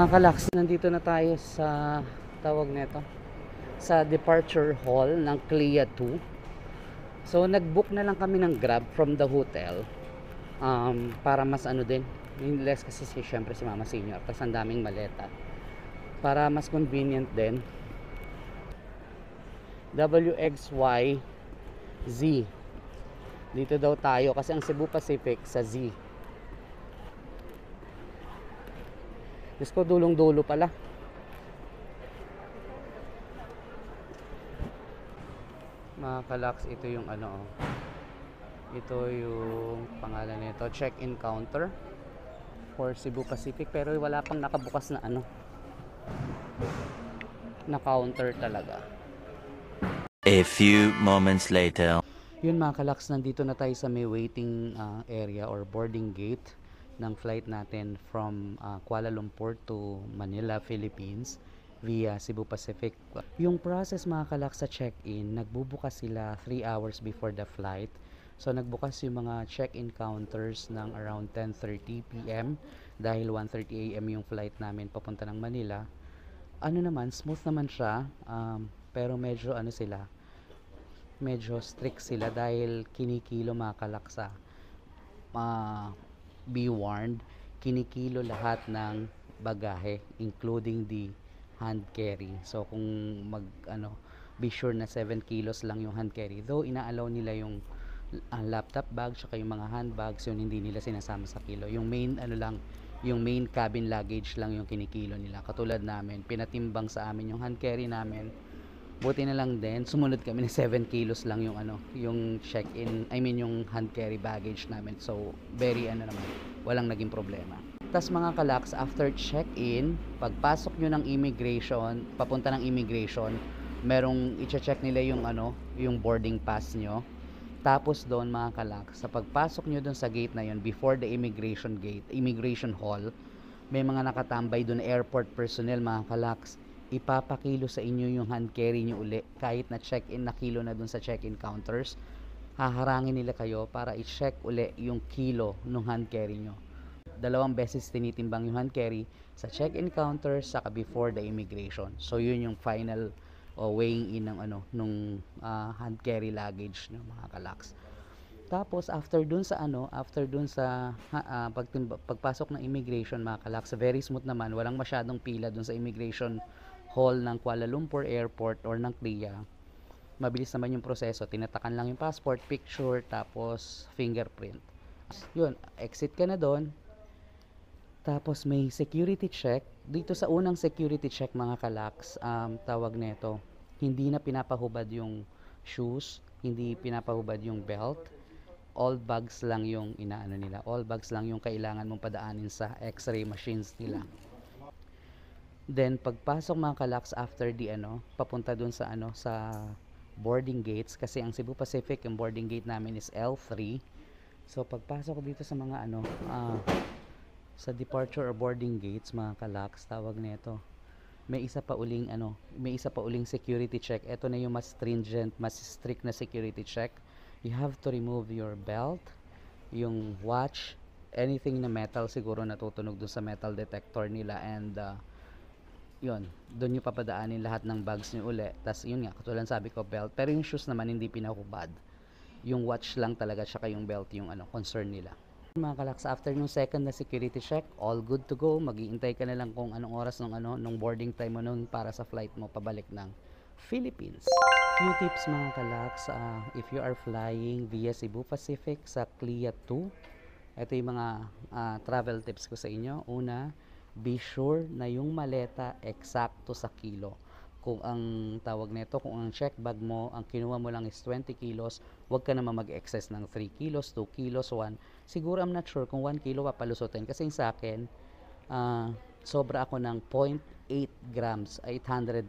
Mga kalaks, nandito na tayo sa tawag nito, sa departure hall ng CLIA 2. So nag-book na lang kami ng Grab from the hotel, para mas ano din, yung less kasi syempre si Mama Senior, tapos ang daming maleta, para mas convenient din. WXYZ, dito daw tayo kasi ang Cebu Pacific sa Z. Diyos ko, dulong-dulo pala. Mga kalaks, ito yung ano, ito yung pangalan nito, check-in counter for Cebu Pacific, pero wala pang nakabukas na ano, na counter talaga. A few moments later. Yun mga kalaks, nandito na tayo sa may waiting area or boarding gate ng flight natin from Kuala Lumpur to Manila, Philippines via Cebu Pacific. Yung process mga kalaks sa check-in, nagbubukas sila 3 hours before the flight. So nagbukas yung mga check-in counters ng around 10:30 PM dahil 1:30 AM yung flight namin papunta ng Manila. Ano naman, smooth naman siya, pero medyo ano sila, medyo strict sila dahil kinikilo mga kalaksa. Be warned, kinikilo lahat ng bagahe including the hand carry. So kung be sure na 7 kilos lang yung hand carry, though inaalaw nila yung laptop bag tsaka yung mga handbags, yun hindi nila sinasama sa kilo. Yung main yung main cabin luggage lang yung kinikilo nila. Katulad namin, pinatimbang sa amin yung hand carry namin. Buti na lang din, sumunod kami na 7 kilos lang yung yung check-in, yung hand carry baggage namin. So, very naman, walang naging problema. Tas mga kalaks, after check-in, pagpasok nyo ng immigration, papunta ng immigration, merong i-check nila yung yung boarding pass nyo. Tapos doon mga kalaks, sa pagpasok nyo doon sa gate na yun, before the immigration gate, immigration hall, may mga nakatambay doon airport personnel mga kalaks. Ipapakilo sa inyo yung hand carry nyo uli kahit na check-in na kilo na dun sa check-in counters. Haharangin nila kayo para i-check uli yung kilo ng hand carry nyo. 2 beses tinitimbang yung hand carry sa check-in counters saka before the immigration. So yun yung final weighing in ng nung hand carry luggage ng mga kalaks. Tapos after dun sa pagpasok ng immigration mga kalaks, very smooth naman, walang masyadong pila dun sa immigration hall ng Kuala Lumpur Airport or ng CLIA. Mabilis naman yung proseso, tinatakan lang yung passport, picture, tapos fingerprint. Yun, exit ka na doon. Tapos may security check. Dito sa unang security check mga kalaks, tawag nito, hindi na pinapahubad yung shoes, hindi pinapahubad yung belt. All bags lang yung nila. All bags lang yung kailangan mong padaanin sa x-ray machines nila. Then pagpasok mga kalaks, after the papunta dun sa sa boarding gates, kasi ang Cebu Pacific, yung boarding gate namin is L3. So pagpasok dito sa mga sa departure or boarding gates mga kalaks, tawag nito, may isa pa uling security check. Ito na yung mas stringent, mas strict na security check. You have to remove your belt, yung watch, anything na metal siguro natutunog dun sa metal detector nila, and yun, doon yung papadaanin lahat ng bags nyo uli. Tas yun nga, katulad sabi ko, belt. Pero yung shoes naman hindi pinahubad. Yung watch lang talaga, tsaka yung belt yung concern nila. Mga kalaks, after nung second na security check, all good to go. Mag-iintay ka na lang kung anong oras nung boarding time mo nun para sa flight mo pabalik ng Philippines. Few tips mga kalaks, if you are flying via Cebu Pacific sa CLIA 2, ito yung mga travel tips ko sa inyo. Una, be sure na yung maleta eksakto sa kilo. Kung ang tawag nito, kung ang check bag mo, ang kinuha mo lang is 20 kilos, huwag ka naman mag-excess ng 3 kilos, 2 kilos, 1. Siguro I'm not sure kung 1 kilo papalusutin. Kasi sa akin, sobra ako ng 0.8 grams, 800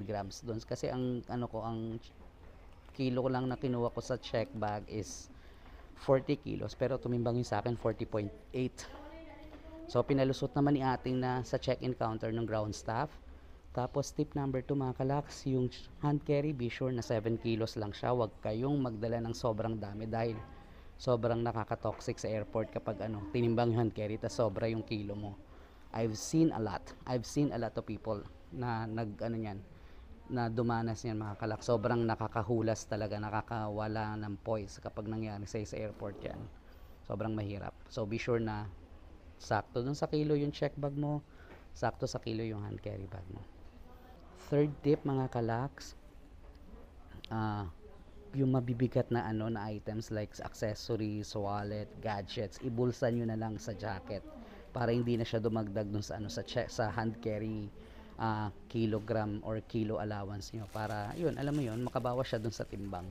grams doon. Kasi ang ang kilo ko lang na kinuha ko sa check bag is 40 kilos, pero tumimbang yung sa akin 40.8. So pinalusot naman ni ating na sa check-in counter ng ground staff. Tapos tip number 2 mga kalaks, yung hand carry, be sure na 7 kilos lang siya. Huwag kayong magdala ng sobrang dami dahil sobrang nakaka-toxic sa airport kapag tinimbang yung hand carry tas sobra yung kilo mo. I've seen a lot. I've seen a lot of people na na dumanas niyan mga kalak. Sobrang nakakahulas talaga, nakakawala ng poise kapag nangyari sa airport yan. Sobrang mahirap. So be sure na sakto dun sa kilo yung check bag mo, sakto sa kilo yung hand carry bag mo. Third tip mga kalaks, yung mabibigat na na items like accessories, wallet, gadgets, ibulsa nyo na lang sa jacket para hindi na siya dumagdag dun sa sa hand carry kilogram or kilo allowance nyo, para yun, alam mo yun, makabawas siya dun sa timbang.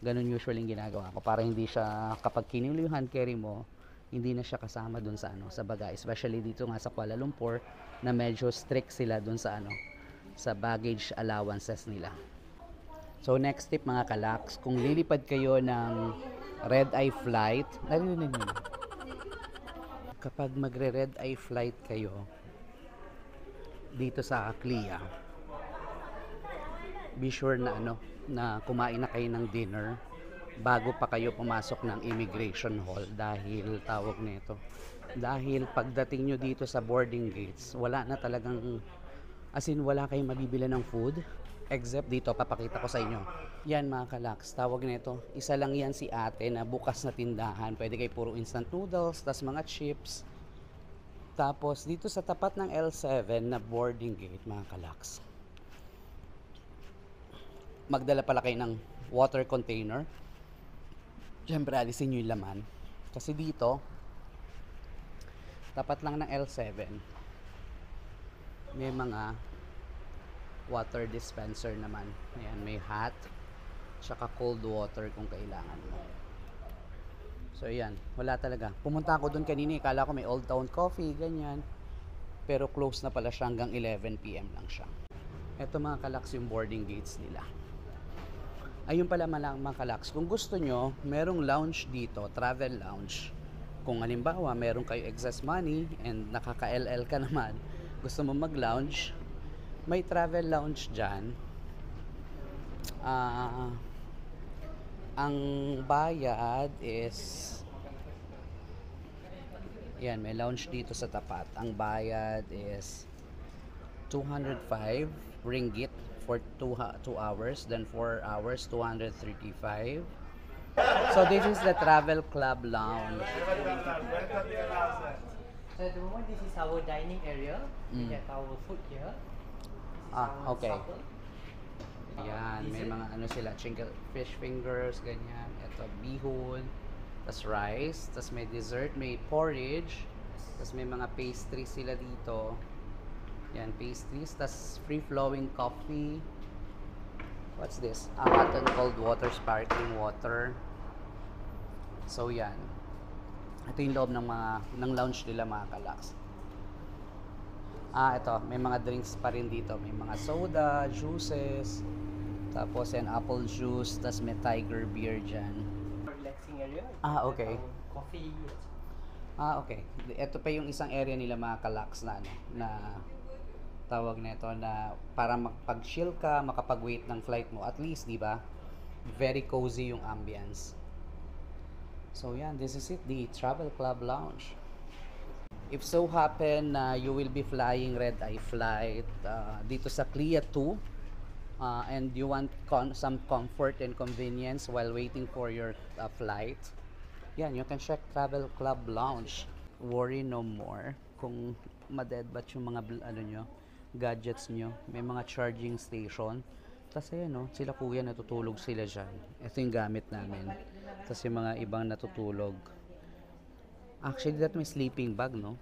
Ganun usually yung ginagawa ko para hindi siya, kapag kinilo yung hand carry mo, hindi na siya kasama dun sa sa bagay, especially dito nga sa Kuala Lumpur na medyo strict sila dun sa sa baggage allowances nila. So next tip mga kalaks, kung lilipad kayo ng red eye flight, narinig niyo, kapag magre red eye flight kayo dito sa CLIA, be sure na na kumain na kayo ng dinner bago pa kayo pumasok ng immigration hall, dahil tawag nito, dahil pagdating nyo dito sa boarding gates, wala na talagang, as in wala kayong mabibili ng food except dito, papakita ko sa inyo. Yan mga kalaks, tawag nito, isa lang yan si ate na bukas na tindahan, pwede kayo puro instant noodles, tas mga chips. Tapos dito sa tapat ng L7 na boarding gate mga kalaks, magdala pala kayo ng water container. Siyempre alisin nyo yung laman, kasi dito tapat lang ng L7 may mga water dispenser naman. Ayan, may hot tsaka cold water kung kailangan mo. So yan, wala talaga. Pumunta ako doon kanina, kala ko may Old Town Coffee, ganyan. Pero close na pala siya, hanggang 11 PM lang siya. Ito mga kalaks yung boarding gates nila. Ayun pala mga kalaks, kung gusto nyo, merong lounge dito, travel lounge. Kung halimbawa, meron kayo excess money and nakaka-LL ka naman, gusto mo mag-lounge, may travel lounge dyan. Ang bayad is, yan, may lounge dito sa tapat. Ang bayad is 205 ringgit for 2 hours, then 4 hours 235. So this is the Travel Club Lounge. So at the moment, this is our dining area. We have our food here. Okay. Yan, may mga sila, fish fingers, ganyan. Ito, bihon, tas rice, tas may dessert, may porridge, tas may mga pastries sila dito. Yan, pastries, tas free-flowing coffee. What's this? Hot and cold water, sparkling water. So yan. Ito yung loob ng lounge nila mga kalaks. Ito, may mga drinks pa rin dito. May mga soda, juices, tapos yan, apple juice, tas may tiger beer dyan. Relaxing area. Okay. Coffee. Okay. Ito pa yung isang area nila mga kalaks na tawag nito na para makapag-chill ka, makapag-wait ng flight mo. At least, di ba? Very cozy yung ambience. So yan, this is it, the Travel Club Lounge. If so happen na you will be flying red-eye flight dito sa CLIA 2, and you want some comfort and convenience while waiting for your flight, yan, you can check Travel Club Lounge. Worry no more kung madedbat yung mga gadgets nyo. May mga charging station. Kasi sila kuya natutulog sila dyan. Ito yung gamit namin. Tapos yung mga ibang natutulog. Actually, that may sleeping bag, no?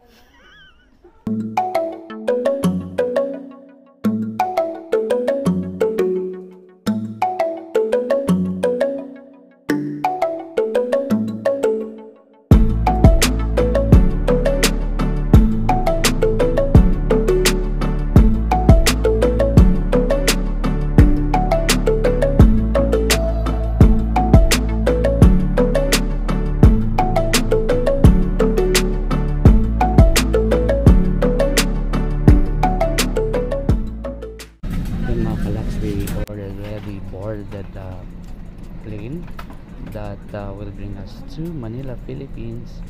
The plane that will bring us to Manila, Philippines.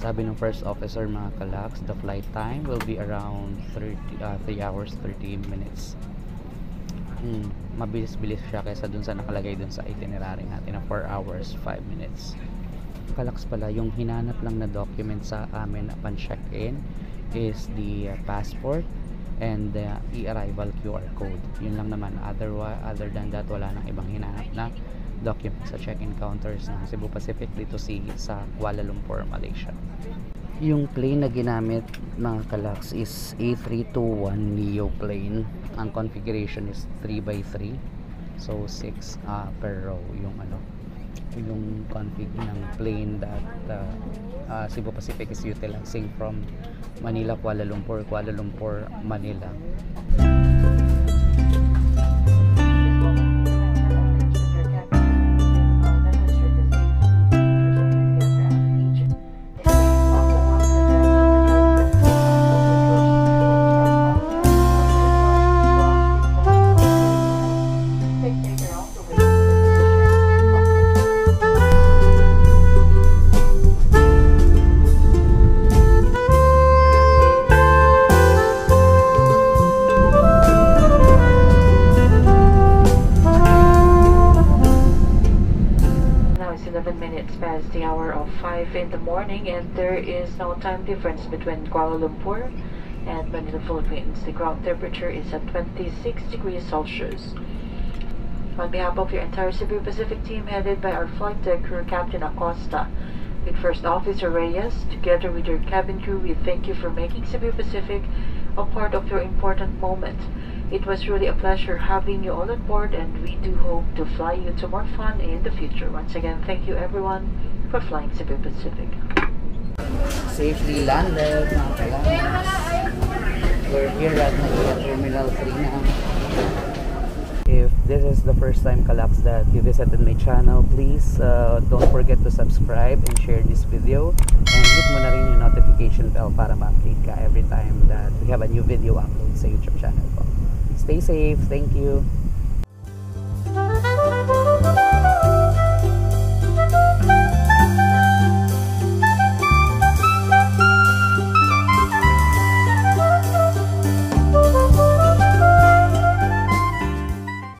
Sabi ng first officer mga kalax, the flight time will be around 3 hours 30 minutes. Mabilis-bilis siya kaysa dun sa nakalagay dun sa itinerary natin na 4 hours 5 minutes. Kalax pala, yung hinanap lang na document sa amin upon check-in is the passport and the e-arrival QR code. Yun lang naman. Other than that, wala nang ibang hinanap na document sa check-in counters ng Cebu Pacific dito sa Kuala Lumpur, Malaysia. Yung plane na ginamit mga kalax is A321 Neo plane. Ang configuration is 3x3, so 6 per row yung config ng plane that Cebu Pacific is utilizing from Manila, Kuala Lumpur, Manila. Past the hour of 5 in the morning, and there is no time difference between Kuala Lumpur and Manila, Philippines. The ground temperature is at 26 degrees Celsius. On behalf of your entire Cebu Pacific team headed by our flight deck crew Captain Acosta, with First Officer Reyes, together with your cabin crew, we thank you for making Cebu Pacific a part of your important moment. It was really a pleasure having you all on board, and we do hope to fly you to more fun in the future. Once again, thank you everyone for flying Cebu Pacific. Safely landed mga kalax. We're here at Manila Terminal 3 na. If this is the first time kalax that you visited my channel, please don't forget to subscribe and share this video, and hit mo na rin yung notification bell para ma-update ka every time that we have a new video upload sa YouTube channel ko. Stay safe. Thank you.